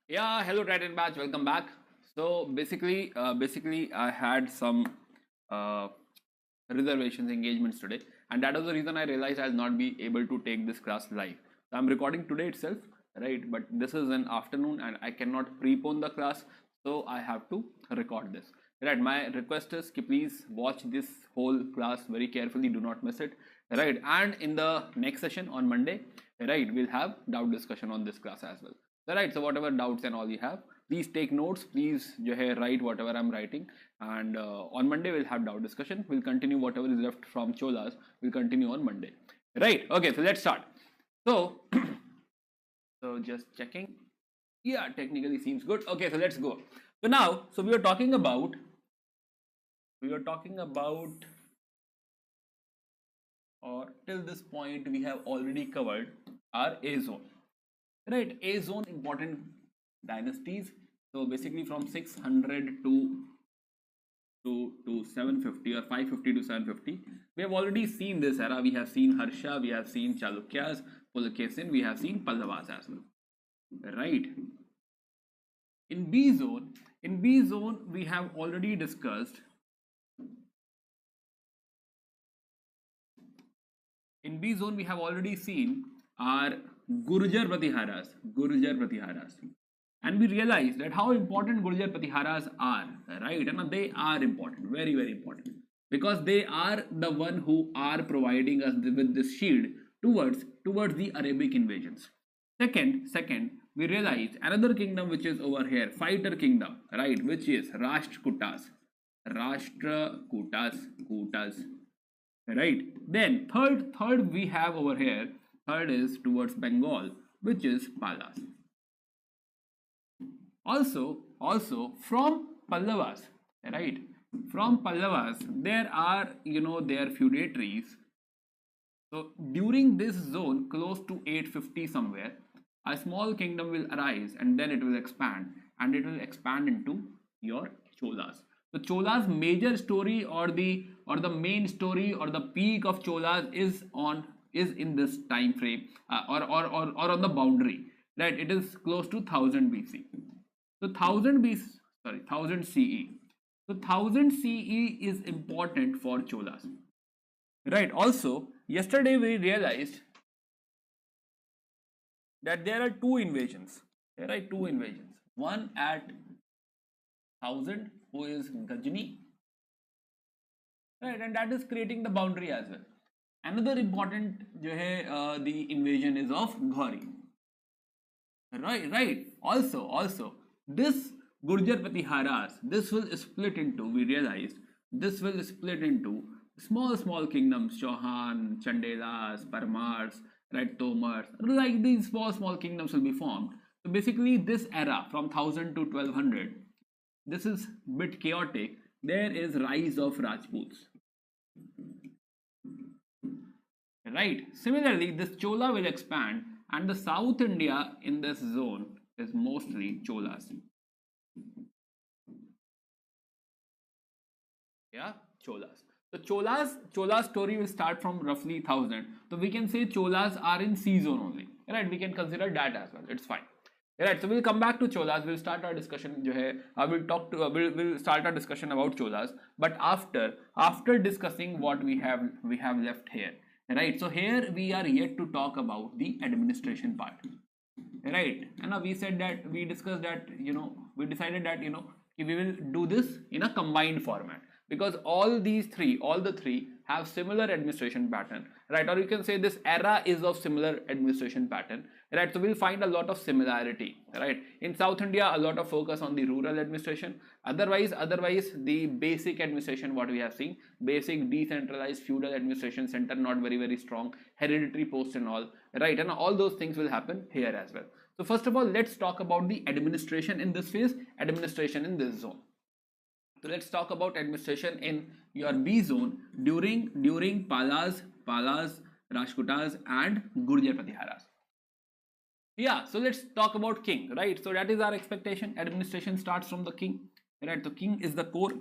Yeah, hello Titan Batch, welcome back. So basically, I had some uh, reservations engagements today, and that was the reason I realized I'll not be able to take this class live. So I'm recording today itself, right? But this is an afternoon, and I cannot prepone the class, so I have to record this. Right, my request is ki please watch this whole class very carefully, do not miss it. Right, and in the next session on Monday, right, we'll have doubt discussion on this class as well. Right, so whatever doubts and all you have, please take notes, please write whatever I'm writing, and on Monday we'll have doubt discussion. We'll continue whatever is left from Cholas, we'll continue on Monday. Right, okay, so let's start. So so just checking. Yeah, technically seems good. Okay, so let's go. So now, so we were talking about or till this point we have already covered our A zone. Right, A zone important dynasties. So basically from 600 to 750 or 550 to 750. We have already seen this era. We have seen Harsha, we have seen Chalukyas, Pulakesin, we have seen Pallavas as well. Right. In B zone, we have already discussed. In B zone, we have already seen our Gurjar Pratiharas, and we realized that how important Gurjar Pratiharas are, right? And they are important, very very important, because they are the one who are providing us with this shield towards the Arabic invasions. Second, we realized another kingdom which is over here, fighter kingdom, right? Which is Kutas, right? Then third we have over here. Third is towards Bengal, which is Palas. Also from Pallavas, right? From Pallavas, there are their feudatories. So during this zone, close to 850 somewhere, a small kingdom will arise and then it will expand, and it will expand into your Cholas. So Cholas major story, or the main story, or the peak of Cholas is in this time frame, or on the boundary, right? It is close to 1000 BC. So 1000 BC, sorry, 1000 CE. So 1000 CE is important for Cholas. Right. Also, yesterday we realized that there are two invasions. There are two invasions. One at 1000, who is Gajni, right, and that is creating the boundary as well. Another important the invasion is of Ghori. Right. Also, this Gurjar Pratiharas, this will split into. We realized this will split into small kingdoms: Chauhan, Chandelas, Parmars, right, Tomars. Like these small kingdoms will be formed. So basically, this era from 1000 to 1200, this is bit chaotic. There is rise of Rajputs. Right. Similarly, this Chola will expand, and the South India in this zone is mostly Cholas. Yeah, Cholas. So Cholas story will start from roughly 1000. So we can say Cholas are in C zone only. Right, we can consider that as well. It's fine. Right, so we'll come back to Cholas. We'll start our discussion. We'll start our discussion about Cholas. But after discussing what we have left here. Right, so here we are yet to talk about the administration part. Right, and now we discussed that we decided that we will do this in a combined format, because all the three have similar administration pattern, right? Or you can say this era is of similar administration pattern, right? So we'll find a lot of similarity, right? In South India, a lot of focus on the rural administration. Otherwise the basic administration, what we have seen, basic decentralized feudal administration, center not very strong, hereditary posts and all, right? And all those things will happen here as well. So first of all, let's talk about the administration in this phase, administration in this zone. So let's talk about administration in your B zone during Palas, Rajputas, and Gurjar Pratiharas. Yeah, so let's talk about king, right? So that is our expectation. Administration starts from the king, right? So king is the core.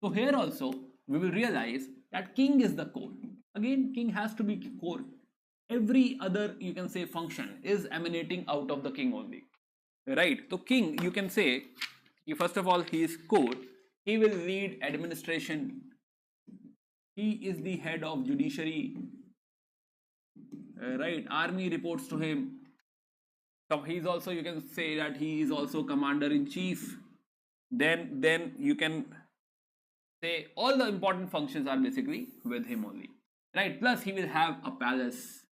So here also we will realize that king is the core. Again, king has to be core. Every other, you can say, function is emanating out of the king only. right? So king, you can say, first of all, he is core. He will lead administration. He is the head of judiciary, right? Army reports to him. So he's also, you can say that he is also commander in chief. Then you can say all the important functions are basically with him only, right? Plus he will have a palace,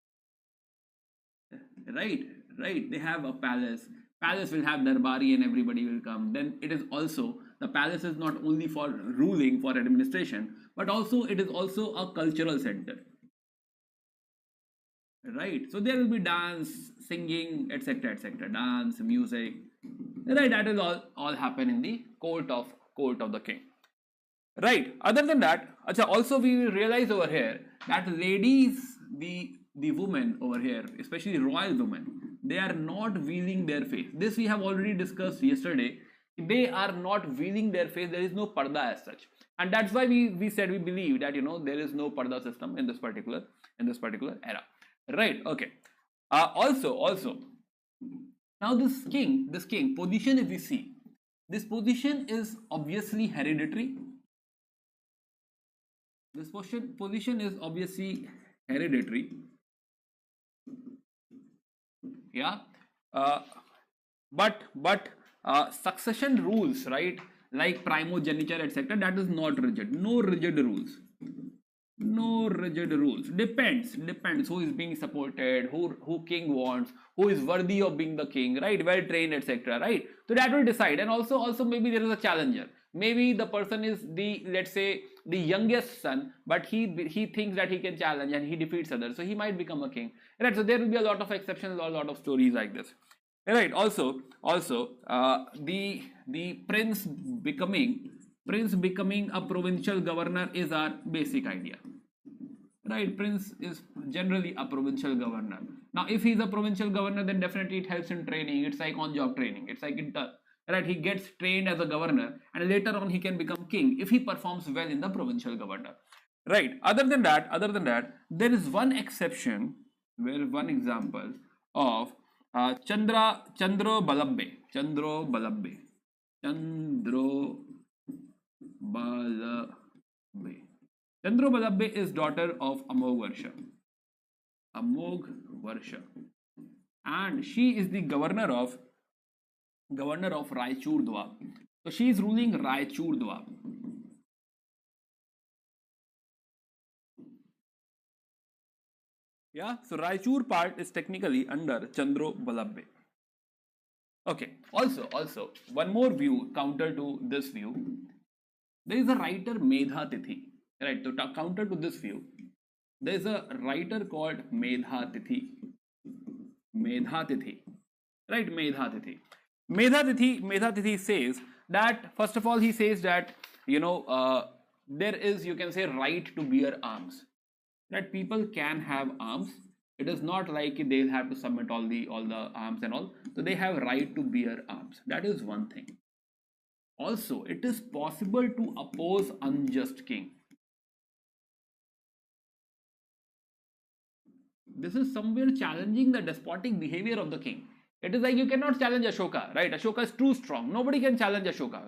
right? Right, they have a palace will have darbari and everybody will come. Then it is also, the palace is not only for ruling, for administration, but also it is also a cultural center, right? So there will be dance, singing, etc, etc, dance, music, right? That is all happen in the court of the king, right? Other than that, also we will realize over here that ladies, the women over here, especially royal women, they are not veiling their face. This we have already discussed yesterday. They are not veiling their face. There is no parda as such, and that's why we said we believe that there is no parda system in this particular era, right? Okay. Also, now this king position, if we see, this position is obviously hereditary. This position is obviously hereditary. Yeah. But succession rules, right, like primogeniture, etc, that is not rigid. No rigid rules. No rigid rules. Depends who is being supported, who king wants, who is worthy of being the king, right? Well trained, etc, right? So that will decide. And also maybe there is a challenger. Maybe the person is the, let's say, the youngest son, but he thinks that he can challenge and he defeats others, so he might become a king, right? So there will be a lot of exceptions, a lot of stories like this, right? Also the prince becoming a provincial governor is our basic idea, right? Prince is generally a provincial governor. Now if he is a provincial governor, then definitely it helps in training. It's like on job training. It's like right, he gets trained as a governor and later on he can become king if he performs well in the provincial governor, right? Other than that, there is one exception, where one example of Chandro Balabbe. Chandro Balabbe is daughter of Amog Varsha, and she is the governor of Raichur Dwab. So she is ruling Raichur Dwab. Yeah, so Raichur part is technically under Chandro Balabbe. Okay, also one more view counter to this view. There is a writer Medha Tithi, right? So counter to this view, there is a writer called Medha Tithi, right? Medha Tithi says that, first of all, he says that there is, you can say, right to bear arms, that people can have arms. It is not like they'll have to submit all the arms and all. So they have right to bear arms. That is one thing. Also, it is possible to oppose unjust king. This is somewhere challenging the despotic behavior of the king. It is like you cannot challenge Ashoka, right? Ashoka is too strong. Nobody can challenge Ashoka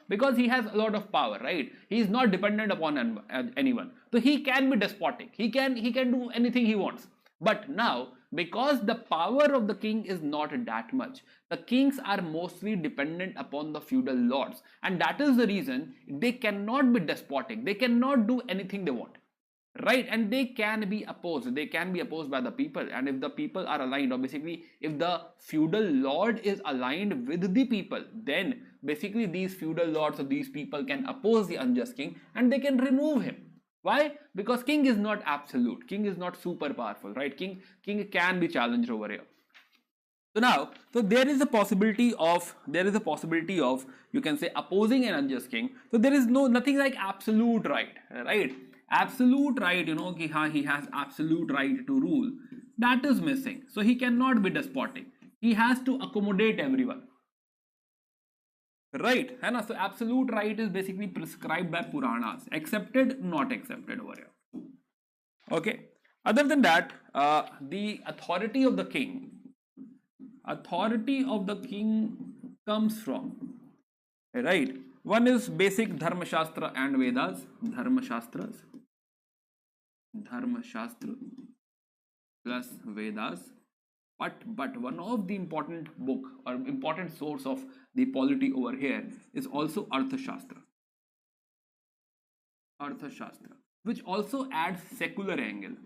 because he has a lot of power, right? He is not dependent upon anyone. So he can be despotic. He can do anything he wants. But now, because the power of the king is not that much, the kings are mostly dependent upon the feudal lords, and that is the reason they cannot be despotic. They cannot do anything they want, right? And they can be opposed by the people. And if the people are aligned, or basically if the feudal lord is aligned with the people, then basically these feudal lords or these people can oppose the unjust king and they can remove him. Why? Because king is not absolute. King is not super powerful, right? King can be challenged over here. So there is a possibility of you can say opposing an unjust king. So there is nothing like absolute right? Absolute right, he has absolute right to rule. That is missing. So he cannot be despotic. He has to accommodate everyone. Right, and so absolute right is basically prescribed by Puranas, accepted, not accepted over here. Okay. Other than that, the authority of the king authority of the king comes from, right? One is basic Dharma Shastra and Vedas, Dharma Shastras, Dharma Shastra plus Vedas. But one of the important book or important source of the polity over here is also Arthashastra. Arthashastra, which also adds secular angle.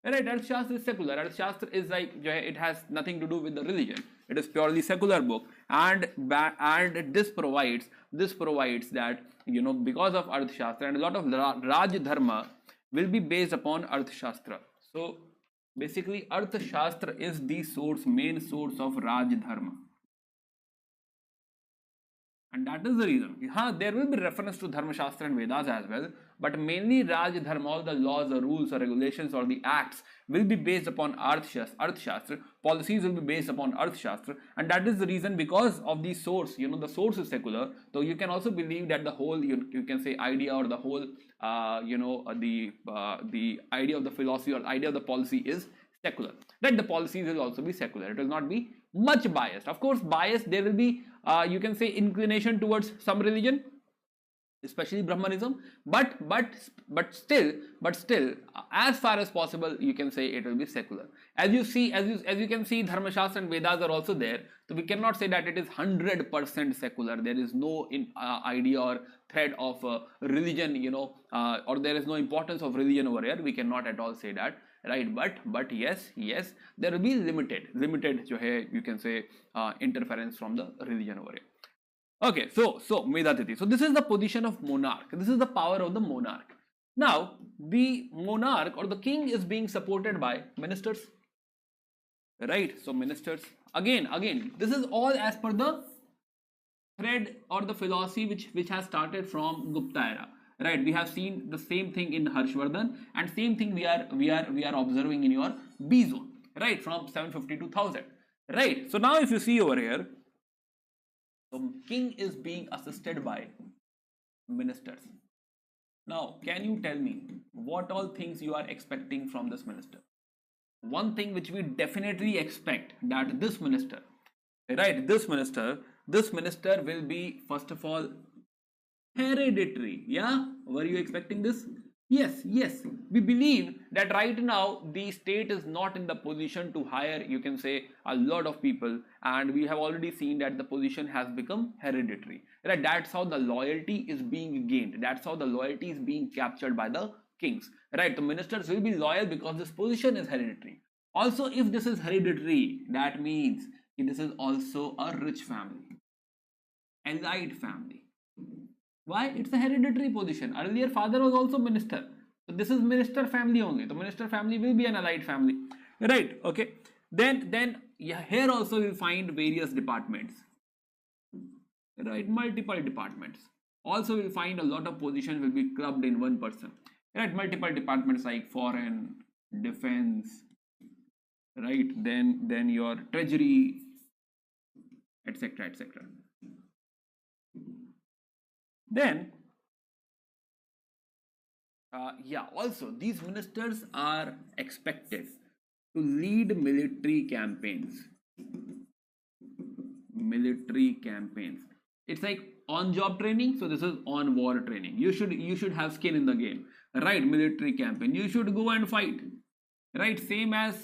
Right, Arthashastra is secular. Arthashastra is like, it has nothing to do with the religion. It is purely secular book, and this provides that, you know, because of Arthashastra, and a lot of Raj Dharma will be based upon Arthashastra. So basically, Arthashastra is the main source of Raj Dharma. And that is the reason. There will be reference to Dharma Shastra and Vedas as well, but mainly Raj Dharma, all the laws or rules or regulations or the acts will be based upon Arthashastra. Policies will be based upon Arthashastra, and that is the reason, because of the source. You know, the source is secular, so you can also believe that the whole, you can say, idea or the whole, the idea of the philosophy or idea of the policy is secular. That the policies will also be secular. It will not be much biased. Of course, biased, there will be, you can say, inclination towards some religion, especially Brahmanism, but still, as far as possible, you can say it will be secular. As you can see, Dharma Shastra and Vedas are also there, so we cannot say that it is 100% secular. There is no idea or thread of religion, you know, or there is no importance of religion over here. We cannot at all say that, right? But yes, there will be limited you can say interference from the religion over here. Okay, so Medhatiti. So this is the position of monarch. This is the power of the monarch. Now the monarch or the king is being supported by ministers, right? So ministers, again this is all as per the thread or the philosophy which has started from Gupta era, right? We have seen the same thing in Harshvardhan, and same thing we are observing in your B zone, right? From 750 to 1000, right? So now if you see over here, the king is being assisted by ministers. Now, can you tell me what all things you are expecting from this minister? One thing which we definitely expect, that this minister, right? This minister will be, first of all, hereditary. Yeah, were you expecting this? Yes, we believe that right now the state is not in the position to hire, you can say, a lot of people, and we have already seen that the position has become hereditary, right? That's how the loyalty is being gained, that's how the loyalty is being captured by the kings, right? The ministers will be loyal because this position is hereditary. Also, if this is hereditary, that means this is also a rich family, elite family. Why? It's a hereditary position. Earlier father was also minister, so this is minister family only. The minister family will be an elite family, right? Okay, then yeah, here also we find various departments, right? Multiple departments. Also we'll find a lot of positions will be clubbed in one person, right? Multiple departments like foreign, defense, right? Then your treasury, etc. Then yeah, also these ministers are expected to lead military campaigns. It's like on job training, so this is on war training. You should have skin in the game, right? Military campaign, you should go and fight, right? Same as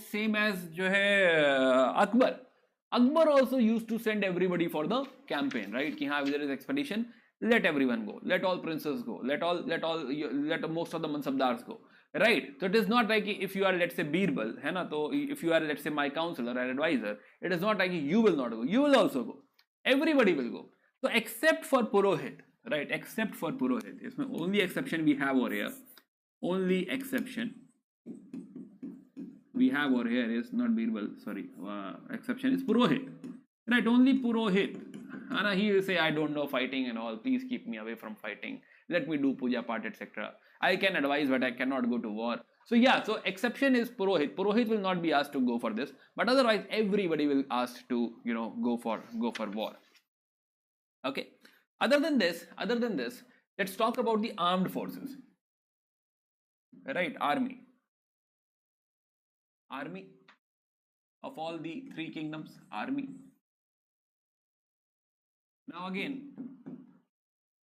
jo hai, Akbar also used to send everybody for the campaign, right? Ki haan, there is expedition, let everyone go, let all princes go, let most of the mansabdars go, right? So it is not like if you are, let's say, Birbal, hai na, so if you are, let's say, my counselor or advisor, it is not like you will not go, you will also go, everybody will go. So except for Purohit, right? Except for Purohit, it's the only exception we have over here. Only exception we have over here is not Birbal, sorry, exception is Purohit, right? Only Purohit. And he will say, I don't know fighting and all, please keep me away from fighting, let me do puja part, etc. I can advise, but I cannot go to war. So yeah, so exception is Purohit. Purohit will not be asked to go for this, but otherwise everybody will asked to, you know, go for war. Okay, other than this, let's talk about the armed forces, right? Army. of all the three kingdoms? Army. Now again,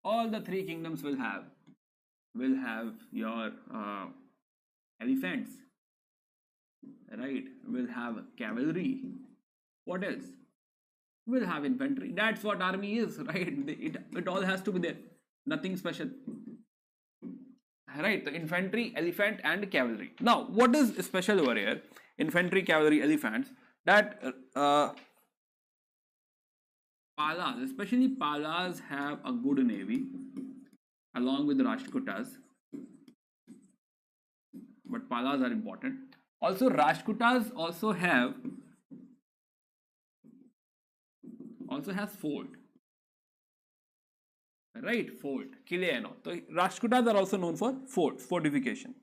all the three kingdoms will have your elephants, right? Will have cavalry. What else? Will have infantry. That's what army is, right? It all has to be there. Nothing special. Right, the infantry, elephant, and cavalry. Now, what is special over here? Infantry, cavalry, elephants. That Palas, especially Palas, have a good navy, along with Rashtrakutas. But Palas are important. Also, Rashtrakutas also has fort. Right, fort, Kile. So Rashtrakutas are also known for forts, fortification.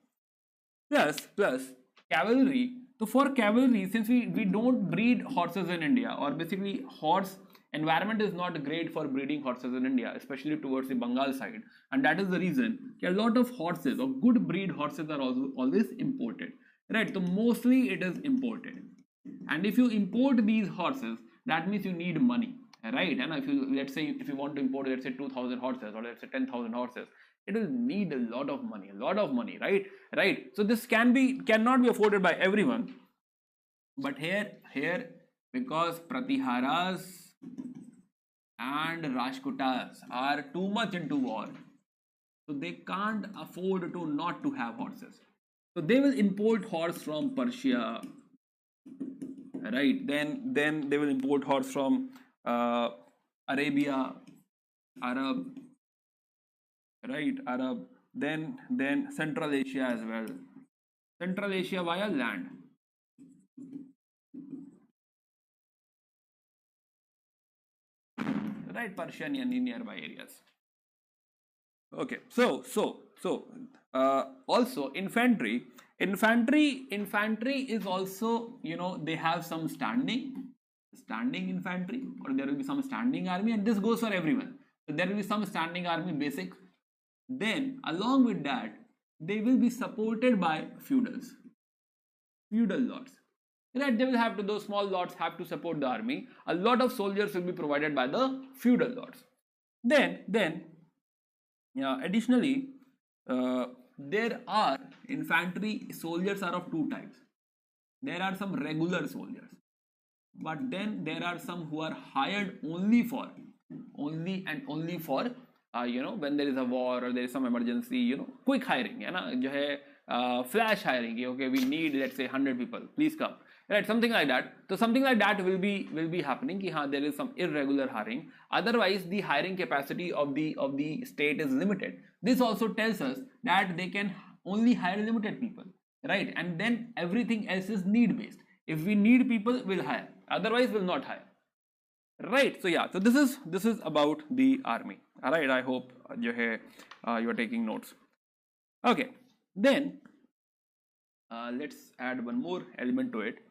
Plus cavalry. So for cavalry, since we don't breed horses in India, or basically horse environment is not great for breeding horses in India, especially towards the Bengal side, and that is the reason a lot of horses or good breed horses are also always imported. Right, so mostly it is imported, and if you import these horses, that means you need money, right? And if you, let's say, if you want to import, let's say 2,000 horses, or let's say 10,000 horses, it will need a lot of money, right? So this cannot be afforded by everyone. But here, because Pratiharas and Rashtrakutas are too much into war, so they can't afford to not to have horses. So they will import horse from Persia, right? Then they will import horse from Arabia, Arab, right? Arab. Then Central Asia as well. Central Asia via land. Right, Persian and nearby areas. Okay, so also infantry is also, they have some standing infantry, or there will be some standing army, and this goes for everyone. So there will be some standing army basics. Then along with that, they will be supported by feudal lords. Right, they will have to, those small lords have to support the army. A lot of soldiers will be provided by the feudal lords. Then additionally, there are infantry soldiers are of two types. There are some regular soldiers, but then there are some who are hired only for when there is a war or there is some emergency, quick hiring, flash hiring. Okay, we need, let's say, 100 people, please come. Right, something like that. So something like that will be happening. There is some irregular hiring. Otherwise, the hiring capacity of the state is limited. This also tells us that they can only hire limited people, right? And then everything else is need based. If we need people, we'll hire. Otherwise, we'll not hire. Right. So yeah. So this is about the army. All right. I hope you are taking notes. Okay. Then let's add one more element to it.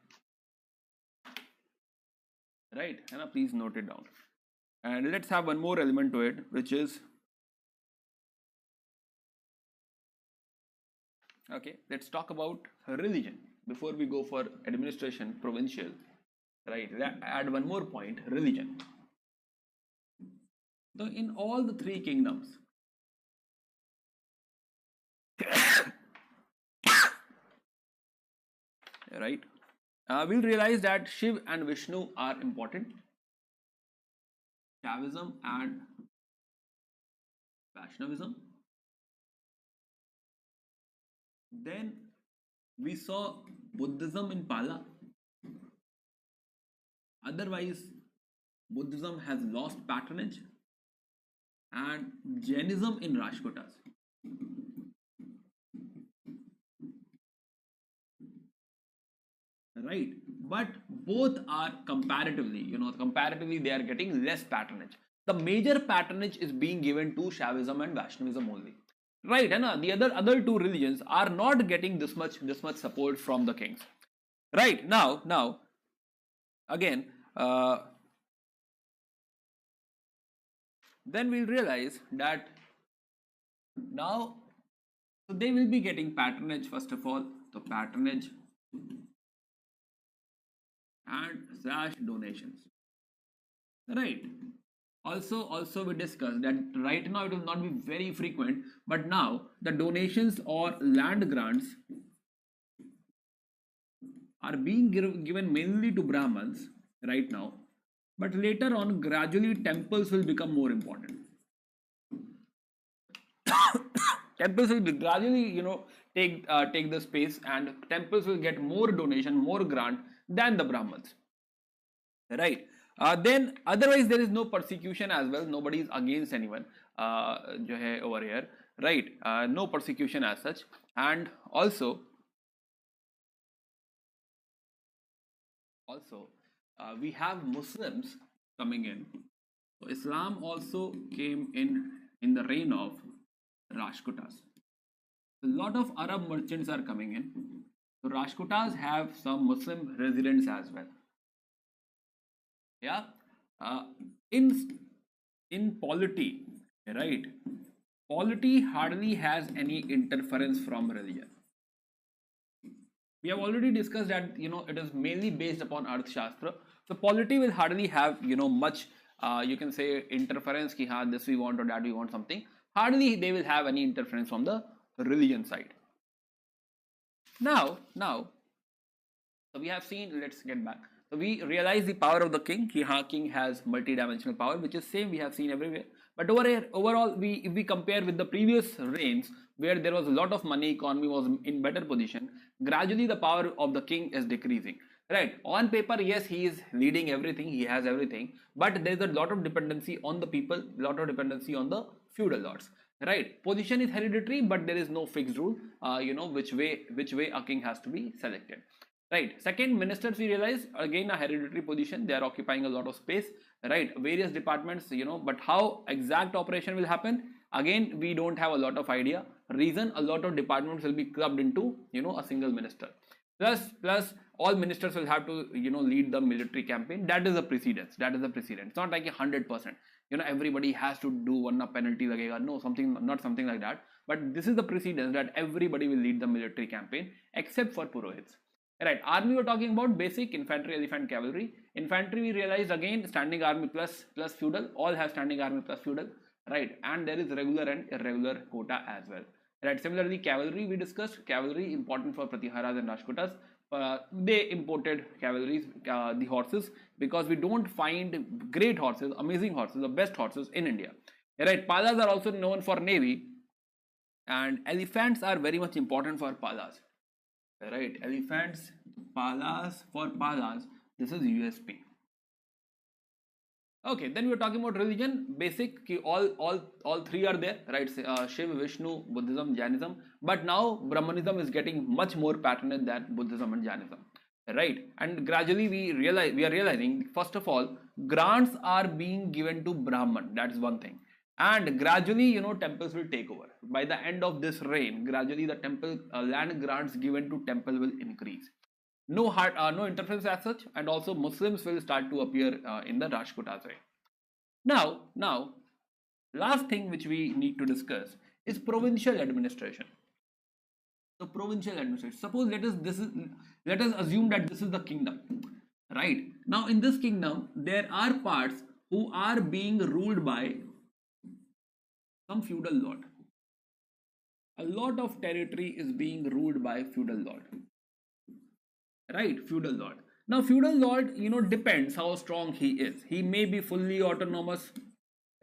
Right, please note it down. And let's have one more element to it, which is, okay, let's talk about religion before we go for administration, provincial. Right, add one more point, religion. So in all the three kingdoms, right, we'll realize that Shiv and Vishnu are important. Shaivism and Vaishnavism. Then we saw Buddhism in Pala. Otherwise, Buddhism has lost patronage. And Jainism in Rashtrakutas. Right, but both are comparatively they are getting less patronage. The major patronage is being given to Shaivism and Vaishnavism only, right? And the other two religions are not getting this much support from the kings. Right, now again, then we'll realize that now, so they will be getting patronage. First of all, the patronage and slash donations, right? Also we discussed that right now it will not be very frequent, but now the donations or land grants are being given mainly to Brahmins right now, but later on gradually temples will become more important. Temples will be gradually, take the space, and temples will get more donation, more grant than the Brahmins, right? Then otherwise there is no persecution as well. Nobody is against anyone जो है over here, right? No persecution as such. And also we have Muslims coming in. So Islam also came in the reign of Rashtrakutas. A lot of Arab merchants are coming in. So Rashtrakutas have some Muslim residents as well. Yeah. uh, in polity, right? Polity hardly has any interference from religion. We have already discussed that it is mainly based upon Arthashastra. So polity will hardly have much you can say interference ki haan, this we want or that we want something. Hardly they will have any interference from the religion side. Now so we have seen, let's get back. So we realize the power of the king. King has multi-dimensional power, which is same we have seen everywhere. But over here, overall, if we compare with the previous reigns, where there was a lot of money, economy was in better position, gradually the power of the king is decreasing. Right? On paper, yes, he is leading everything, he has everything, but there is a lot of dependency on the people, lot of dependency on the feudal lords. Right? Position is hereditary, but there is no fixed rule. Which way a king has to be selected. Right. Second, ministers, we realize again a hereditary position. They are occupying a lot of space. Right. Various departments, but how exact operation will happen? Again, we don't have a lot of idea. Reason, a lot of departments will be clubbed into, a single minister. Plus, all ministers will have to, lead the military campaign. That is the precedence. It's not like 100%. Everybody has to do one penalty lagega. No, not something like that. But this is the precedence that everybody will lead the military campaign except for Purohits. Right, army we're talking about basic infantry, elephant, cavalry. Infantry we realized again standing army plus feudal. All have standing army plus feudal, right? And there is regular and irregular quota as well. Right. Similarly, cavalry we discussed. Cavalry important for Pratiharas and Rashtrakutas. They imported cavalries, the horses, because we don't find great horses, amazing horses, the best horses in India. Right. Palas are also known for navy, and elephants are very much important for Palas. Right, elephants, palas, for palas, this is USP. Okay, then we're talking about religion, basic, all three are there, right? Shiva, Vishnu, Buddhism, Jainism, but now Brahmanism is getting much more patronage than Buddhism and Jainism, right? And gradually we are realizing, first of all, grants are being given to Brahman, that's one thing. And gradually, temples will take over. By the end of this reign, gradually the temple land grants given to temple will increase. No interference as such, and also Muslims will start to appear in the Rashtrakutas reign. Now, last thing which we need to discuss is provincial administration. So provincial administration. Suppose let us assume that this is the kingdom, right? Now in this kingdom, there are parts who are being ruled by some feudal lord. A lot of territory is being ruled by feudal lord, right? Feudal lord. Now feudal lord, depends how strong he is. He may be fully autonomous,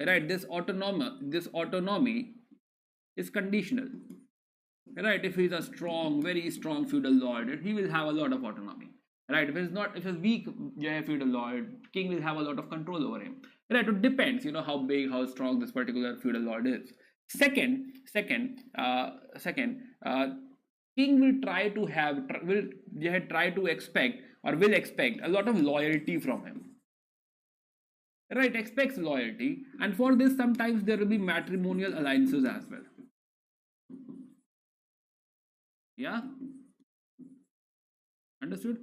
right? This autonomy is conditional, right? If he's a very strong feudal lord, he will have a lot of autonomy, right? If he's weak feudal lord, king will have a lot of control over him, right? It depends, how big, how strong this particular feudal lord is. Second, king will try to expect or will expect a lot of loyalty from him, right? Expects loyalty, and for this sometimes there will be matrimonial alliances as well. Yeah, understood?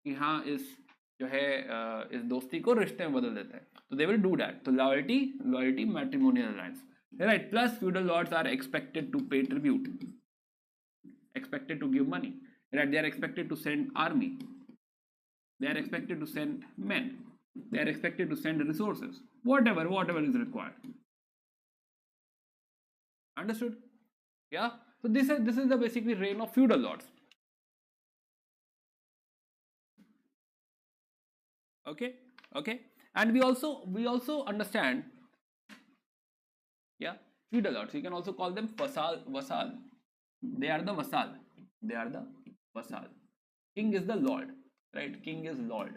यहाँ इस दोस्ती को रिश्ते में बदल देते हैं, तो they will do that. So loyalty, matrimonial alliance, right? Plus feudal lords are expected to pay tribute, expected to give money, right? They are expected to send army, They are expected to send men. They are expected to send resources. Whatever is required. Understood? Yeah. So this is the basically reign of feudal lords. Okay. Okay. And we also understand, yeah, feudal lords. You can also call them vassal. They are the vassal. They are the vassal. King is the lord, right? King is lord.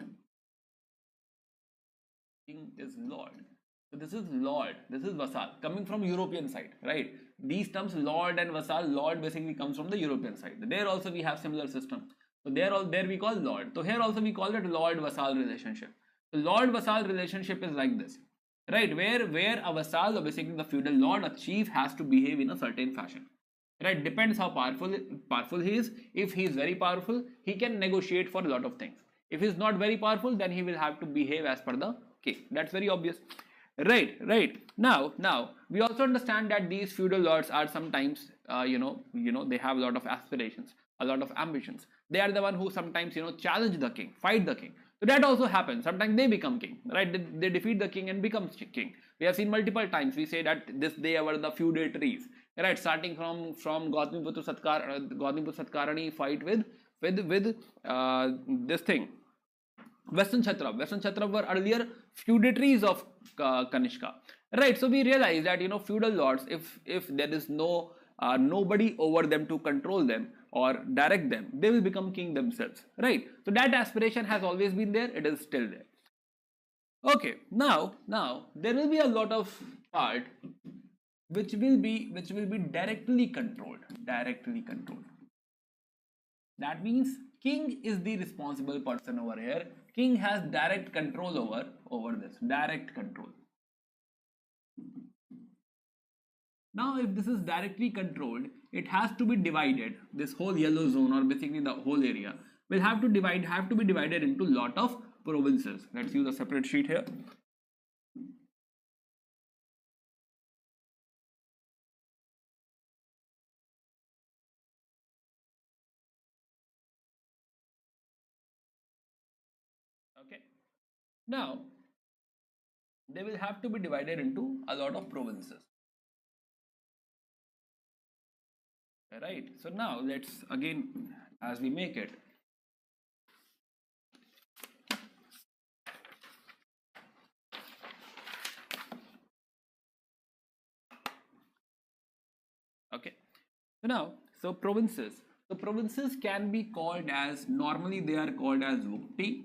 King is lord. So this is lord. This is vassal coming from European side, right? These terms lord and vassal. Lord basically comes from the European side. There also we have similar system. So there we call lord. So here also we call it lord vassal relationship. The lord vassal relationship is like this, right? Where a vassal or basically the feudal lord, a chief, has to behave in a certain fashion. Right, depends how powerful he is. If he is very powerful, he can negotiate for a lot of things. If he is not very powerful, then he will have to behave as per the case. That's very obvious. Right. Now we also understand that these feudal lords are sometimes, they have a lot of aspirations, a lot of ambitions. They are the one who sometimes, challenge the king, fight the king. So that also happens. Sometimes they become king, right? They defeat the king and become king. We have seen multiple times. We say that they were the feudatories, right? Starting from Gautamiputra Satkarani fight with this thing. Western Kshatrap were earlier feudatories of Kanishka, right? So we realize that feudal lords, if there is nobody over them to control them or direct them, they will become king themselves, right? So that aspiration has always been there. It is still there. Okay, now there will be a lot of part which will be directly controlled. That means king is the responsible person over here. King has direct control over this. Direct control. Now if this is directly controlled, it has to be divided. This whole yellow zone, or basically the whole area, will have to be divided into lot of provinces. Let's use a separate sheet here. Okay. Now they will have to be divided into a lot of provinces. Right. So now let's again, as we make it, okay. So provinces. So provinces can be called as, normally they are called as Vukti,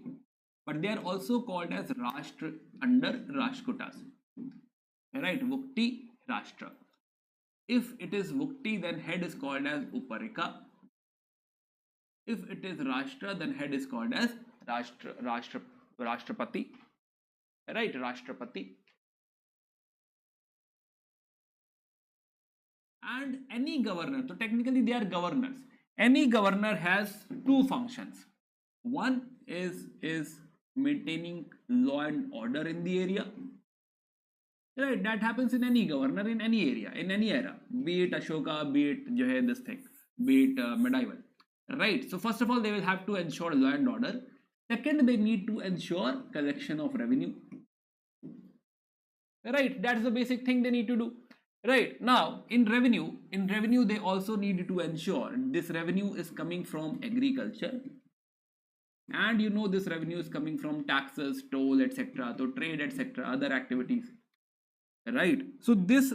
but they are also called as Rashtra under Rashtrakutas. Right, Vukti, Rashtra. If it is Vukti, then head is called as Uparika. If it is Rashtra, then head is called as Rashtrapati. Right, Rashtrapati. And any governor, so technically they are governors. Any governor has two functions. One is maintaining law and order in the area. Right, that happens in any governor, in any area, in any era, be it Ashoka, be it this thing, be it medieval. Right, so first of all, they will have to ensure law and order. Second, they need to ensure collection of revenue. Right, that's the basic thing they need to do. Right, now in revenue they also need to ensure this revenue is coming from agriculture, and this revenue is coming from taxes, toll, etc., so trade, etc., other activities. Right, so this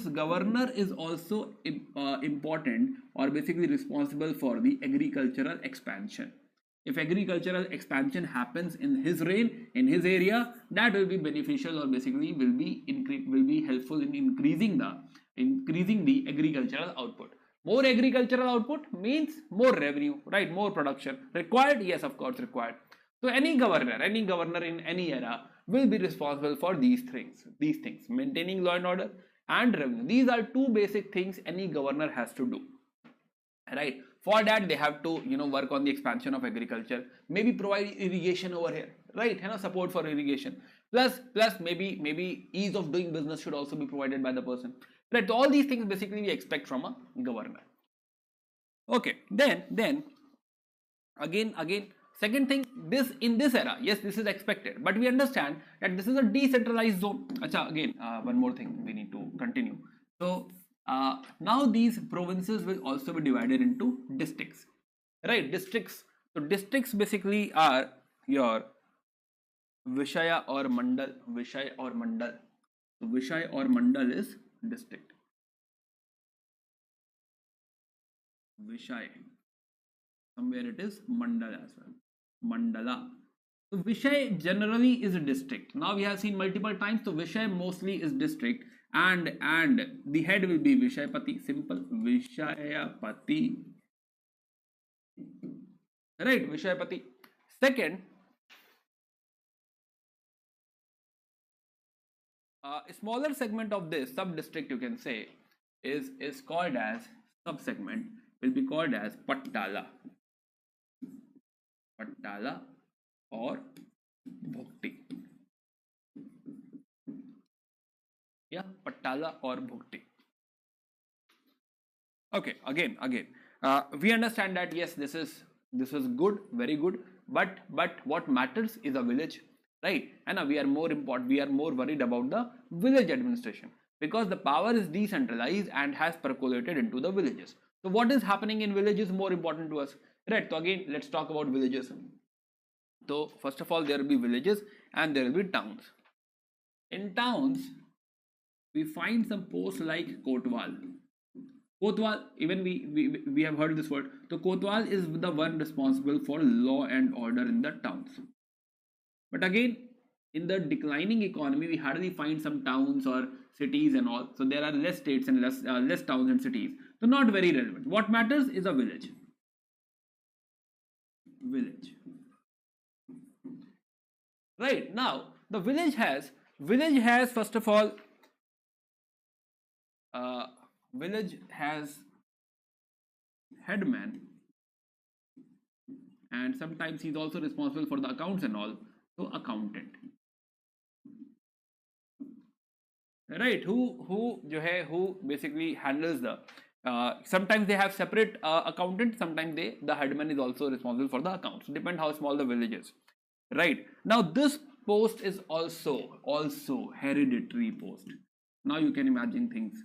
governor is also important, or basically responsible for the agricultural expansion. If agricultural expansion happens in his reign, in his area, that will be beneficial, or basically will be helpful in increasing the agricultural output. More agricultural output means more revenue, right? More production required. Yes, of course, required. So any governor in any era will be responsible for these things, maintaining law and order and revenue. These are two basic things any governor has to do. Right, for that they have to work on the expansion of agriculture, maybe provide irrigation over here, right? Support for irrigation, plus maybe ease of doing business should also be provided by the person, right? So all these things basically we expect from a governor. Okay, then again Second thing, this in this era, yes, this is expected, but we understand that this is a decentralized zone. Acha, again, one more thing we need to continue. So now these provinces will also be divided into districts, right? Districts. So districts basically are your Vishaya or Mandal. Vishay or Mandal. So Vishay or Mandal is district. Vishay. Somewhere it is Mandal as well. Mandala. So Vishay generally is a district. Now we have seen multiple times. So Vishay mostly is district, and the head will be Vishayapati. Simple. Vishayapati. Right, Vishayapati. Second, a smaller segment of this sub-district, you can say, is called as sub-segment, will be called as Pattala. Pattala or Bhukti. Yeah, Pattala or Bhukti. Okay, again, we understand that yes, this is good, very good, but what matters is a village, right? And we are more worried about the village administration, because the power is decentralized and has percolated into the villages. So what is happening in villages is more important to us, right? So again, let's talk about villages. So first of all, there will be villages and there will be towns. In towns, we find some posts like Kotwal. Kotwal, even we have heard this word. So Kotwal is the one responsible for law and order in the towns. But again, in the declining economy, we hardly find some towns or cities and all. So there are less states and less towns and cities. So not very relevant. What matters is a village. Village. Right, now the village has first of all, village has headman, and sometimes he's also responsible for the accounts and all. So accountant, right? Who basically handles the sometimes they have separate accountant, sometimes the headman is also responsible for the accounts. Depend how small the village is, right? Now this post is also hereditary post. Now you can imagine things.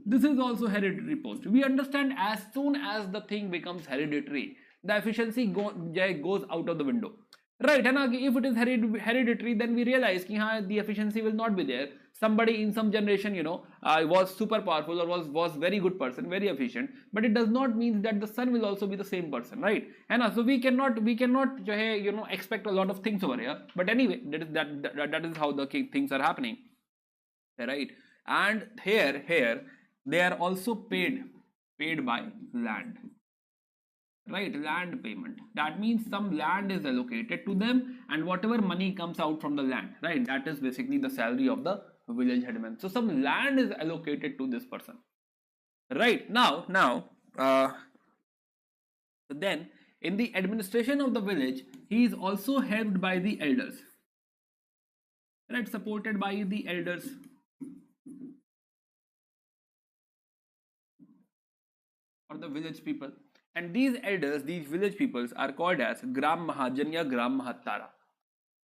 This is also hereditary post. We understand as soon as the thing becomes hereditary, the efficiency goes out of the window, right? And if it is hereditary, then we realize that the efficiency will not be there. Somebody in some generation, was super powerful or was very good person, very efficient, but it does not mean that the son will also be the same person, right? And so we cannot expect a lot of things over here. But anyway, that is how the things are happening, right? And here they are also paid by land, right? Land payment. That means some land is allocated to them, and whatever money comes out from the land, right, that is basically the salary of the village headman. So some land is allocated to this person, right? Now then in the administration of the village, he is also helped by the elders, right? Supported by the elders. Or the village people, and these elders, these village peoples are called as Gram Mahajan ya Gram Mahattara.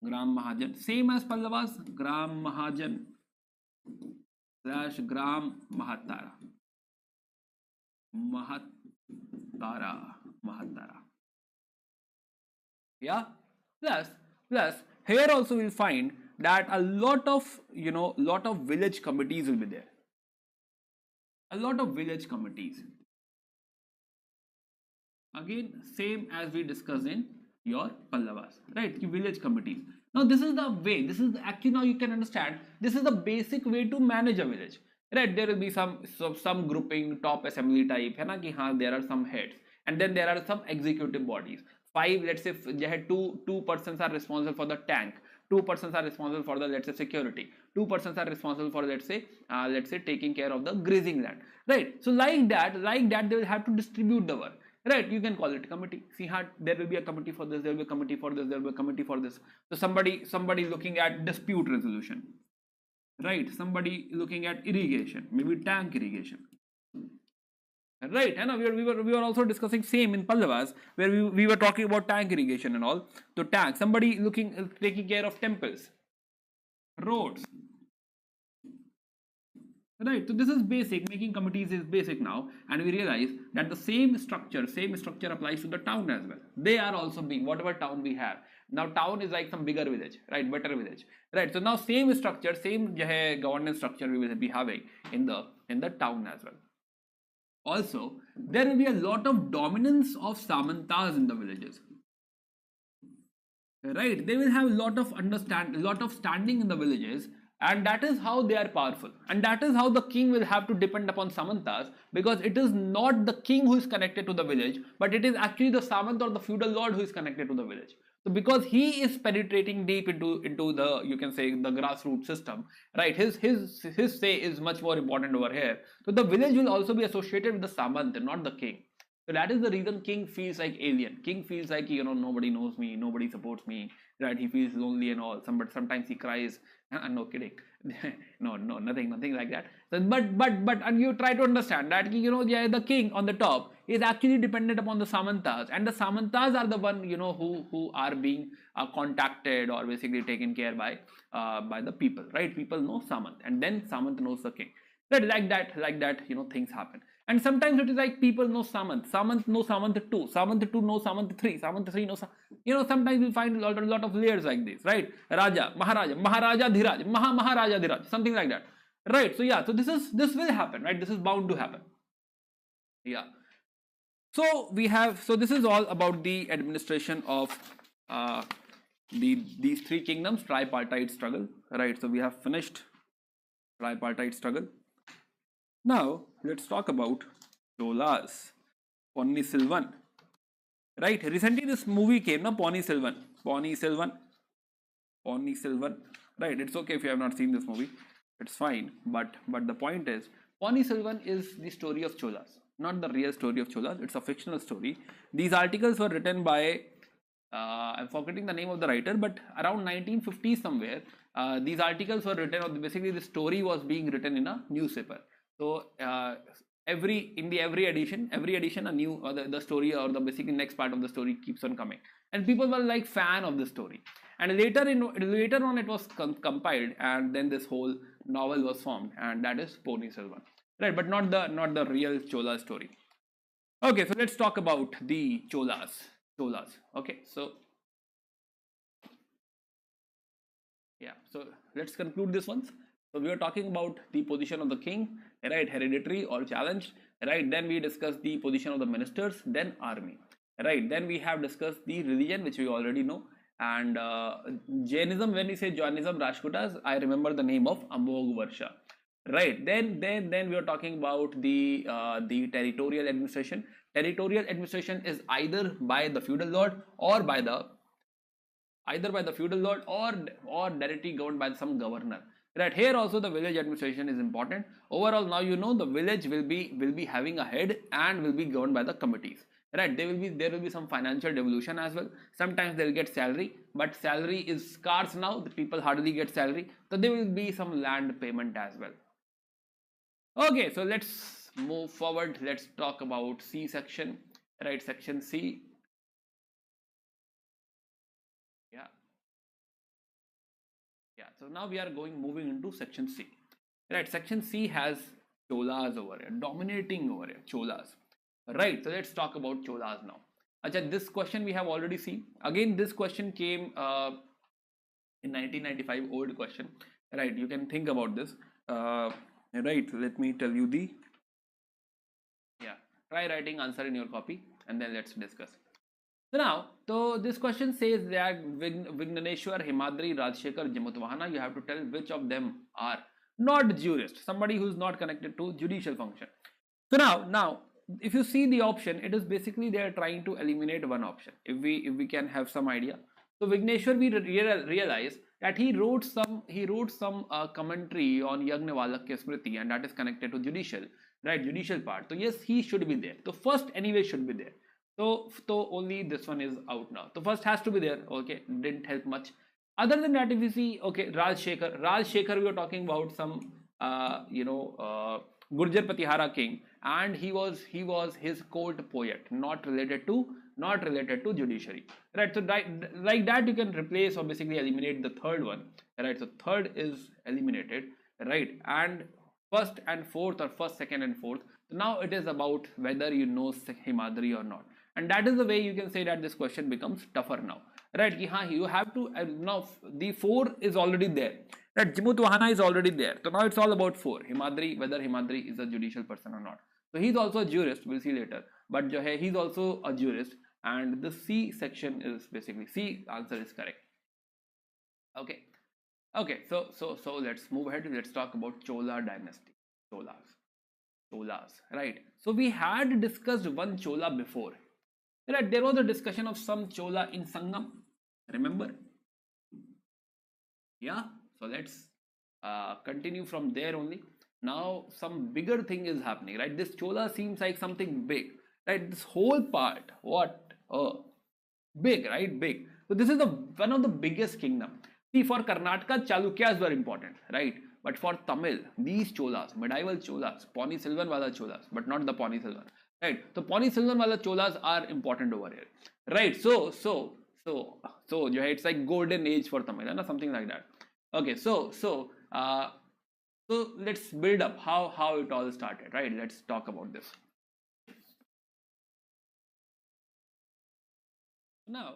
Gram Mahajan, same as Pallavas, Gram Mahajan / Gram Mahattara. Mahattara. Yeah. Plus here also we'll find that a lot of village committees will be there. A lot of village committees. Again, same as we discussed in your Pallavas, right? Village committees. Now this is the way, this is actually, now you can understand, this is the basic way to manage a village, right? There will be some grouping, top assembly type, there are some heads, and then there are some executive bodies. 5, let's say, two persons are responsible for the tank, 2 persons are responsible for the, let's say, security, 2 persons are responsible for, let's say taking care of the grazing land, right? So like that they will have to distribute the work. Right, you can call it committee. See, there will be a committee for this, there will be a committee for this, there will be a committee for this. So somebody looking at dispute resolution, right? Somebody looking at irrigation, maybe tank irrigation. Right, and we were also discussing same in Pallavas, where we were talking about tank irrigation and all. So tank, somebody looking taking care of temples, roads. Right, so this is basic. Making committees is basic now, and we realize that the same structure applies to the town as well. They are also being whatever town we have. Now, town is like some bigger village, right? Better village, right? So now same structure, same governance structure we will be having in the town as well. Also, there will be a lot of dominance of Samantas in the villages. Right, they will have a lot of standing in the villages, and that is how they are powerful, and that is how the king will have to depend upon Samantas, because it is not the king who is connected to the village, but it is actually the Samant or the feudal lord who is connected to the village. So because he is penetrating deep into the, you can say, the grassroots system, right? His say is much more important over here. So the village will also be associated with the Samant, not the king. So that is the reason king feels like alien. King feels like, nobody knows me, nobody supports me, right? He feels lonely and all. But sometimes he cries. No kidding. No, nothing like that. So, but and you try to understand that, yeah, the king on the top is actually dependent upon the Samantas, and the Samantas are the one, who are being contacted or basically taken care by the people, right? People know Samant, and then Samant knows the king. Right, like that, things happen. And sometimes it is like people know Samant, Samant know Samant 2, Samant 2 know Samant 3, Samant 3 knows, sometimes we find a lot of layers like this, right? Raja, Maharaja, Maharaja Dhiraj, Maharaja Dhiraj, something like that, right? So yeah, so this will happen, right? This is bound to happen. Yeah. So this is all about the administration of these three kingdoms, tripartite struggle, right? So we have finished tripartite struggle. Now, let's talk about Cholas, Ponni Selvan. Right, recently this movie came, na, Ponni Selvan. Right, it's okay if you have not seen this movie, it's fine. But the point is, Ponni Selvan is the story of Cholas, not the real story of Cholas. It's a fictional story. These articles were written by, I'm forgetting the name of the writer, but around 1950 somewhere, these articles were written, or basically the story was being written in a newspaper. So every edition a new, the story or the basically next part of the story keeps on coming, and people were like fan of the story, and later on it was compiled, and then this whole novel was formed, and that is Ponni Selvan, right? But not the real Chola story. Okay, so let's talk about the Cholas. Okay, so yeah, so let's conclude this once. So we were talking about the position of the king, right? Hereditary or challenged, right? Then we discussed the position of the ministers, then army, right? Then we have discussed the religion, which we already know, and Jainism. When we say Jainism, Rajputas, I remember the name of Amogh Varsha, right? Then we are talking about the territorial administration. Territorial administration is either by the feudal lord or by the or directly governed by some governor. Right, here also the village administration is important. Overall, now the village will be having a head and will be governed by the committees. Right, there will be some financial devolution as well. Sometimes they'll get salary, but salary is scarce now. The people hardly get salary, so there will be some land payment as well. Okay, so let's move forward. Let's talk about C section. Right, section C. Yeah, so now we are moving into section C. Right, section C has Cholas over here, dominating over here, Cholas. Right, so let's talk about Cholas now. Achha, this question we have already seen. Again, this question came in 1995, old question. Right, you can think about this. Right, let me tell you the, try writing answer in your copy, and then let's discuss. So now, so this question says that Vignaneshwar, Himadri, Rajshekhar, Jamutvahana, you have to tell which of them are not jurist, somebody who is not connected to judicial function. So now, if you see the option, it is basically they are trying to eliminate one option. If we can have some idea. So Vigneshwar, we realize that he wrote some commentary on Yajnavalkya Smriti, and that is connected to judicial, right? Judicial part. So yes, he should be there. So first anyway should be there. So only this one is out now. So first has to be there. Okay, didn't help much. Other than that, if you see, okay, Rajshekhar, we were talking about some, Gurjar Patihara king, and he was his court poet, not related to judiciary, right? So like that you can replace or basically eliminate the third one, right? So third is eliminated, right? And first and fourth, or first, second and fourth, so now it is about whether you know Himadri or not, and that is the way you can say that this question becomes tougher now, right? Ki, haan, you have to now the four is already there, right? Jimut Wahana is already there, so now it's all about four. Himadri, whether Himadri is a judicial person or not, so he's also a jurist, we'll see later, but jo hai, he's also a jurist, and the C section is basically C answer is correct. Okay, okay, so let's move ahead. Let's talk about Chola dynasty. Cholas, right? So we had discussed one Chola before, right? There was a discussion of some Chola in Sangam, remember? Yeah, so let's continue from there only. Now some bigger thing is happening, right? This Chola seems like something big, right? This whole part, what? Oh, big, right? Big. So this is the one of the biggest kingdom. See, for Karnataka, Chalukyas were important, right? But for Tamil, these Cholas, medieval Cholas, Ponni Selvan wala Cholas, but not the Ponni Selvan, right? So Ponni Selvan wala Cholas are important over here, right? So it's like golden age for Tamil, na? Something like that. Okay, so let's build up how it all started, right? Let's talk about this. Now,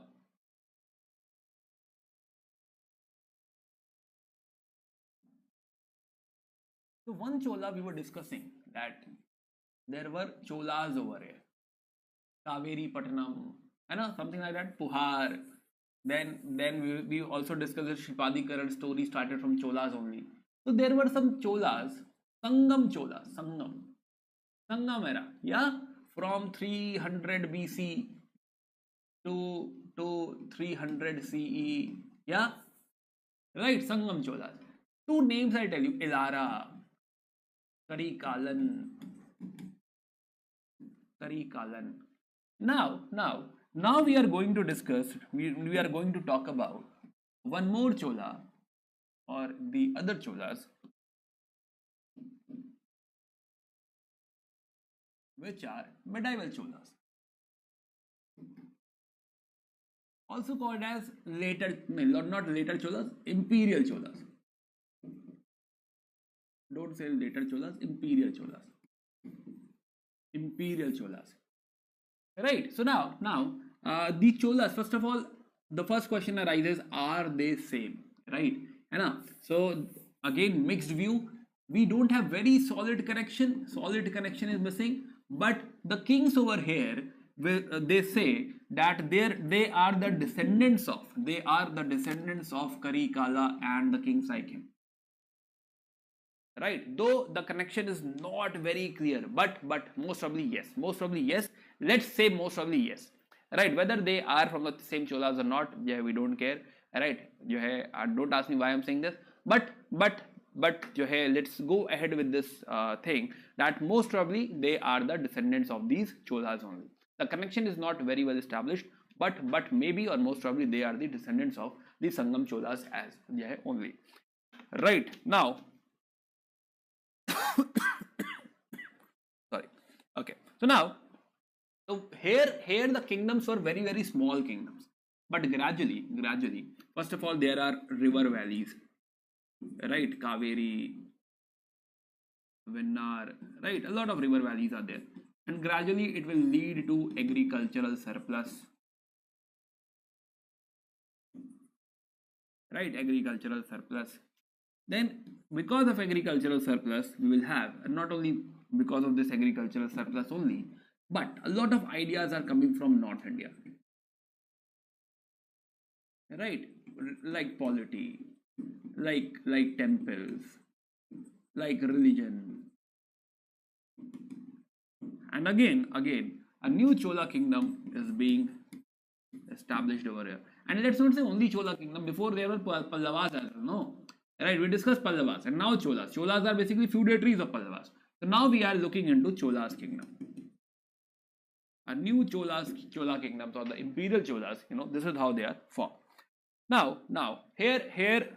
so one Chola we were discussing that there were Cholas over here, Kaveri Patnam, I know something like that, Puhar. Then we also discussed the Shripadikaran story started from Cholas only. So there were some Cholas, Sangam era, yeah, from 300 BC to 300 CE, yeah, right, Sangam Cholas. Two names I tell you, Elara, Karikalan. Now we are going to discuss, we are going to talk about one more Chola, or the other Cholas, which are medieval Cholas, also called as later, not later Cholas, imperial Cholas. Don't say later Cholas, imperial Cholas. Right. So now the Cholas. First of all, the first question arises: are they same? Right. So again, mixed view. We don't have very solid connection. Solid connection is missing. But the kings over here, they say that they are the descendants of Karikala and the kings like him. Right, though the connection is not very clear, but most probably yes, let's say most probably yes, right? Whether they are from the same Cholas or not, yeah, we don't care, right? Don't ask me why I'm saying this, but let's go ahead with this thing that most probably they are the descendants of these Cholas only. The connection is not very well established, but maybe or most probably they are the descendants of the Sangam Cholas as only. Right, now sorry, okay, so now, so here the kingdoms were very small kingdoms, but gradually, first of all, there are river valleys, right? Kaveri, Vennar, right? A lot of river valleys are there, and gradually it will lead to agricultural surplus, right? Agricultural surplus. Then because of agricultural surplus, we will have, not only because of this agricultural surplus only, but a lot of ideas are coming from North India, right? Like polity, like temples, like religion, and again a new Chola kingdom is being established over here. And let's not say only Chola kingdom. Before there were Pallavas as well, no? Right, we discussed Pallavas and now Cholas. Cholas are basically feudatories of Pallavas. So now we are looking into Chola's kingdom. A new Chola kingdoms, or the imperial Cholas, this is how they are formed. Now here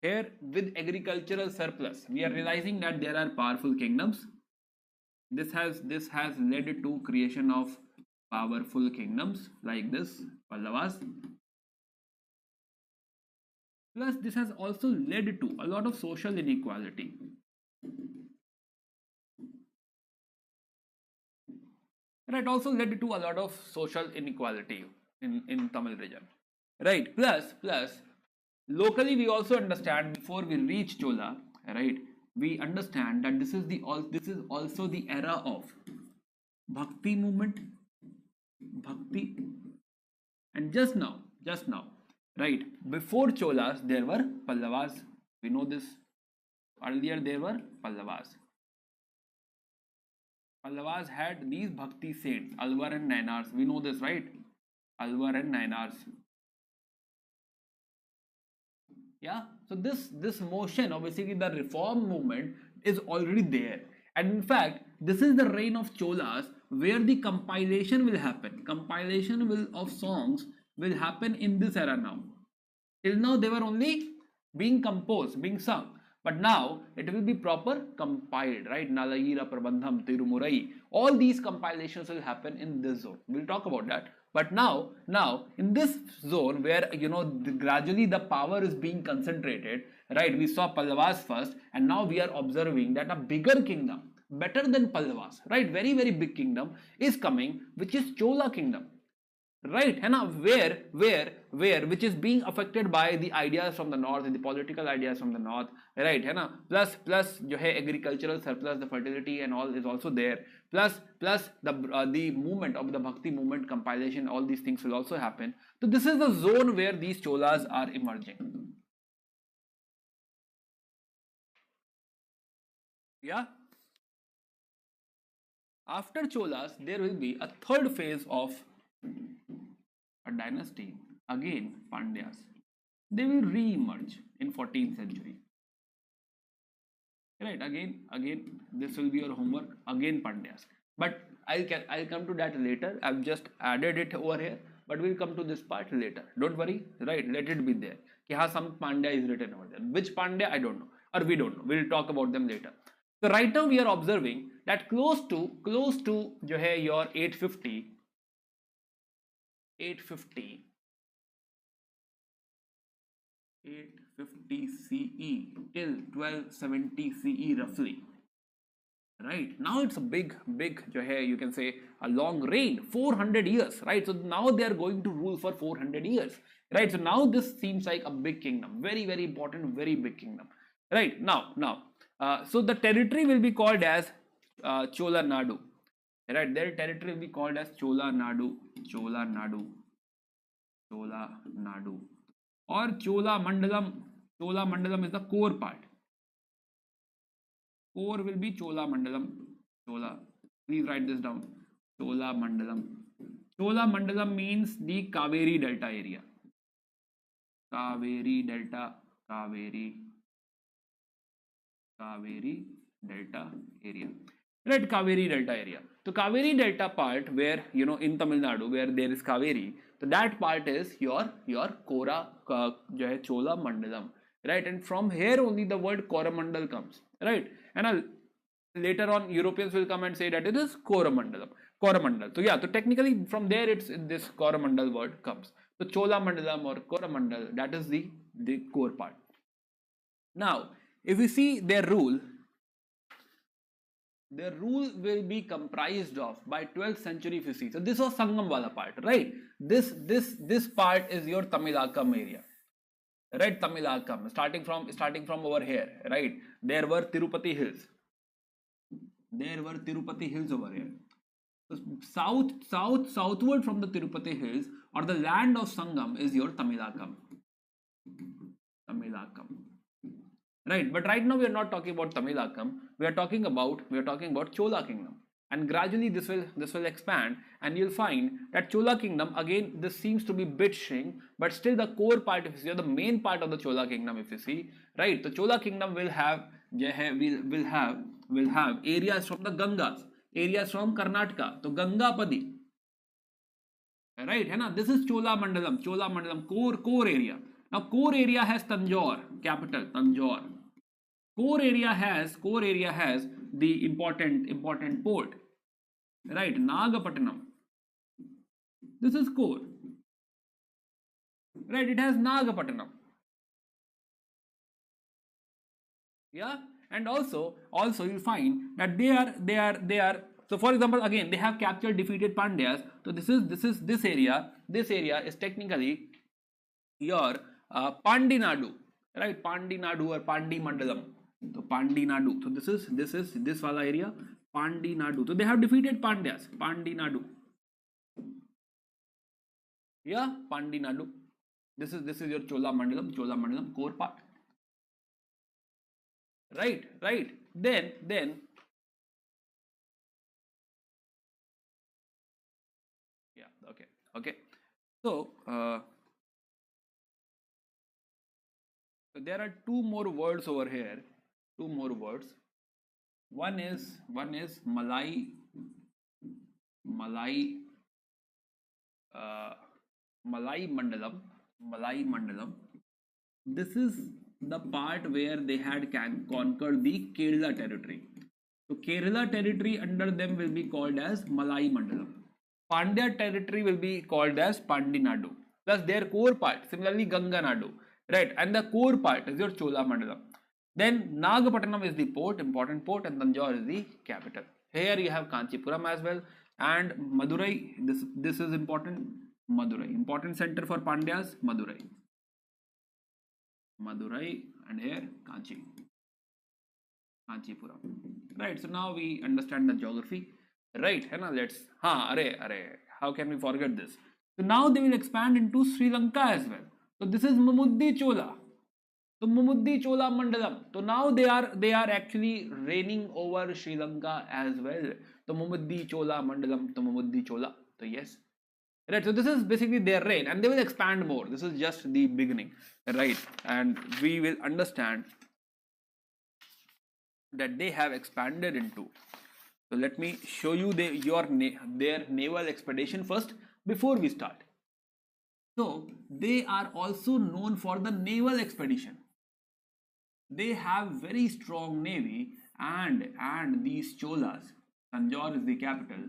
here with agricultural surplus, we are realizing that there are powerful kingdoms. This has led to creation of powerful kingdoms like this, Pallavas. Plus, this has also led to a lot of social inequality. Right, also led to a lot of social inequality in Tamil region. Right, plus, locally we also understand before we reach Chola, right, we understand that this is also the era of Bhakti movement, Bhakti, and just now, right, before Cholas there were Pallavas. We know this. Earlier there were Pallavas. Pallavas had these Bhakti saints, Alvar and Nainars. We know this, right? Alvar and Nainars. Yeah. So this motion, or basically the reform movement, is already there. And in fact, this is the reign of Cholas where the compilation will happen. Compilation of songs will happen in this era now. Till now they were only being composed, being sung. But now it will be proper compiled, right? Nalagira, Prabandham, Tirumurai. All these compilations will happen in this zone. We'll talk about that. But now in this zone where gradually the power is being concentrated, right? We saw Pallavas first, and now we are observing that a bigger kingdom, better than Pallavas, right? Very, very big kingdom is coming, which is Chola kingdom. Right, है ना, where which is being affected by the ideas from the north, the political ideas from the north, right, है ना, plus जो है agricultural surplus, the fertility and all is also there, plus the movement of the Bhakti movement compilation, all these things will also happen. So this is the zone where these Cholas are emerging. Yeah. After Cholas, there will be a third phase of a dynasty, again Pandyas. They will re-emerge in 14th century. Right, again this will be your homework, again Pandyas. But I'll come to that later. I've just added it over here, but we'll come to this part later. Don't worry, right? Let it be there. Ki some Pandya is written over there. Which Pandya, I don't know, or we don't know. We'll talk about them later. So right now we are observing that close to जो है your 850 CE till 1270 CE roughly. Right, now it's a big जो है, you can say a long reign, 400 years, right? So now they are going to rule for 400 years, right? So now this seems like a big kingdom, very, very important, very big kingdom, right? Now so the territory will be called as Chola Nadu, right? Their territory will be called as Chola Nadu, or Chola Mandalam. Chola Mandalam is the core part. Core will be Chola Mandalam. Please write this down. Chola Mandalam means the Kaveri Delta area. Kaveri Delta area. Right, Kaveri Delta area. So Kaveri Delta part, where in Tamil Nadu where there is Kaveri, so that part is your Kora जो है Chola Mandalam, right? And from here only the word Coromandel comes, right? And later on Europeans will come and say that it is Coromandel. So yeah, so technically from there it's this Coromandel word comes. So Chola Mandalam or Coromandel, that is the core part. Now, if we see their rule will be comprised of by 12th century if you see. So this was Sangam wala part, right? This part is your Tamilakam area, right? Tamilakam, starting from over here, right? There were Tirupati hills. Over here. So southward from the Tirupati hills or the land of Sangam is your Tamilakam. Right, but right now we are not talking about Tamilakam. We are talking about Chola kingdom, and gradually this will expand, and you'll find that Chola kingdom, again this seems to be bit shrink, but still the core part, if you see, the main part of the Chola kingdom, if you see, right, the Chola kingdom will have areas from the Gangas, areas from Karnataka, so Gangapadi, right, है ना? This is Chola Mandalam core area. Now core area has Tanjore, capital Tanjore. Core area has the important port, right? Nagapattinam. This is core, right? It has Nagapattinam. Yeah, and also you find that they are. So for example, again they have captured defeated Pandyas. So this area is technically your Pandinadu, right? Pandinadu or Pandi Mandalam. So Pandinadu. So this wala area Pandinadu. So they have defeated Pandyas. Pandinadu. Yeah, Pandinadu. This is your Chola Mandalam core part. Right. Then yeah, okay. So so there are two more words over here. Two more words. One is Malai Mandalam. This is the part where they had conquered the Kerala territory. So Kerala territory under them will be called as Malai Mandalam. Pandya territory will be called as Pandinadu. Plus their core part, similarly Ganganadu, right? And the core part is your Chola Mandalam. Then Nagapattinam is the port, important port, and Tanjore is the capital. Here you have Kanchipuram as well, and Madurai. This is important. Madurai, important center for Pandyas. Madurai, and here Kanchipuram. Right. So now we understand the geography. Right. And now let's. How can we forget this? So now they will expand into Sri Lanka as well. So this is Mumuddi Chola. So Mumuddi Chola Mandalam. So now they are actually reigning over Sri Lanka as well. So Mumuddi Chola Mandalam. So Mumuddi Chola. So yes. Right. So this is basically their reign, and they will expand more. This is just the beginning. Right. And we will understand that they have expanded into. So let me show you their naval expedition first before we start. So they are also known for the naval expedition. They have very strong navy, and these Cholas, Tanjore is the capital,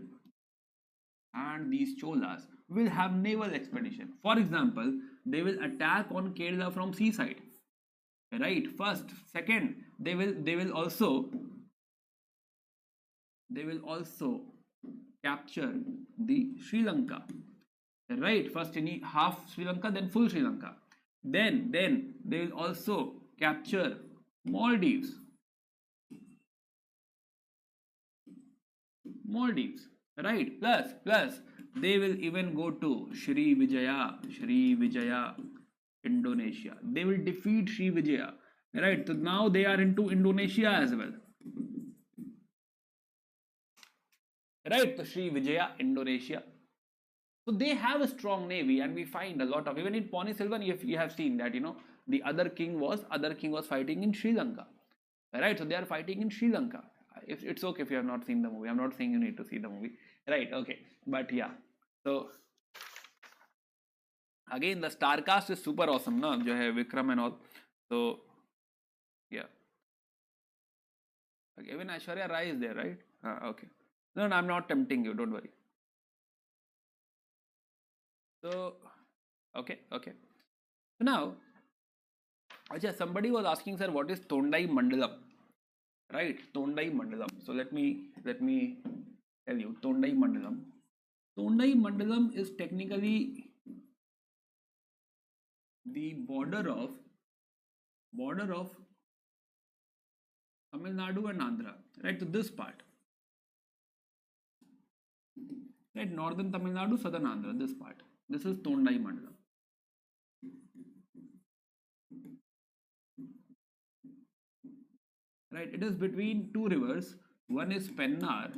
and these Cholas will have naval expedition. For example, they will attack on Kerala from seaside. Right, first. Second, they will also capture the Sri Lanka. Right, first in half Sri Lanka, then full Sri Lanka. Then they will also capture Maldives. Right, plus they will even go to Sri Vijaya, Indonesia. They will defeat Sri Vijaya. Right, so now they are into Indonesia as well. Right, so Sri Vijaya, Indonesia. So they have a strong navy, and we find a lot of, even in Ponniyin Selvan, you have seen that, the other king was fighting in Sri Lanka. Right, so they are fighting in Sri Lanka. It's okay if you have not seen the movie. I'm not saying you need to see the movie. Right, okay, but yeah. So again, the star cast is super awesome, na? Jo hai Vikram and all. So yeah. Okay, even Aishwarya Rai is there, right? Okay. No, I'm not tempting you. Don't worry. So okay. So now, somebody was asking, sir, what is Tondai Mandalam? Right, Tondai Mandalam. So let me tell you, Tondai Mandalam. Tondai Mandalam is technically the border of Tamil Nadu and Andhra. Right, to this part. Right, northern Tamil Nadu, southern Andhra, this part. This is Tondai Mandalam. Right, it is between two rivers. One is Pennar.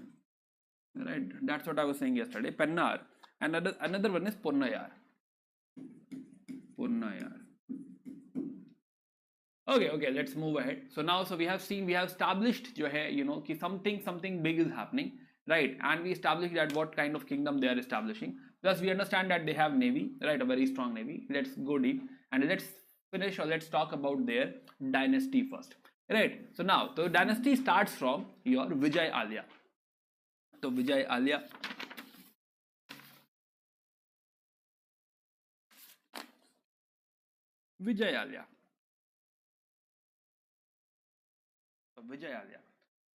Right, that's what I was saying yesterday. Pennar, and another one is Ponnayar. Okay, let's move ahead. So now, we have established something big is happening, right? And we established that what kind of kingdom they are establishing. Plus we understand that they have navy, right? A very strong navy. Let's go deep and let's finish, or let's talk about their dynasty first. Right. So now the dynasty starts from your Vijay Alia. So Vijay Alia. Vijay Alia. So Vijay Alia.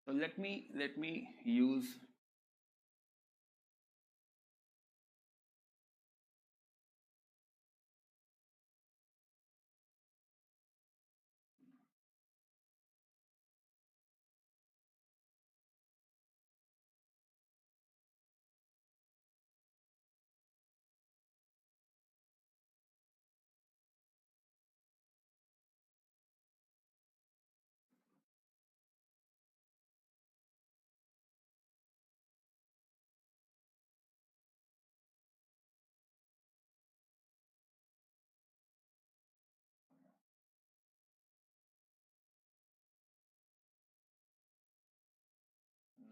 So let me use.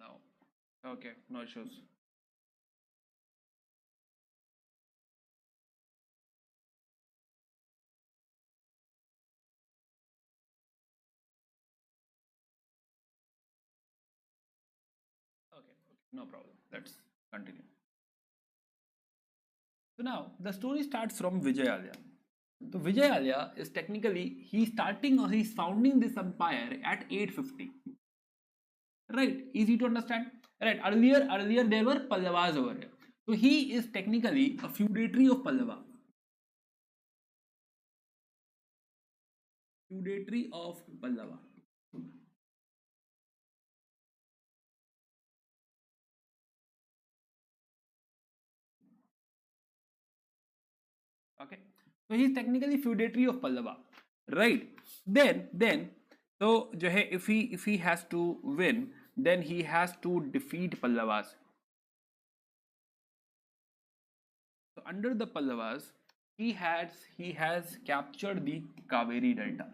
No. Okay, no issues. Okay, okay, no problem. Let's continue. So now the story starts from Vijay Alia. So Vijay Alia is technically he's founding this empire at 850. Right, easy to understand. Right, earlier there were Pallavas over here. So he is technically a feudatory of Pallava. Feudatory of Pallava. Okay, so he's technically feudatory of Pallava, right? Then so जो है, if he has to win, then he has to defeat Pallavas. So under the Pallavas, he has captured the Kaveri Delta.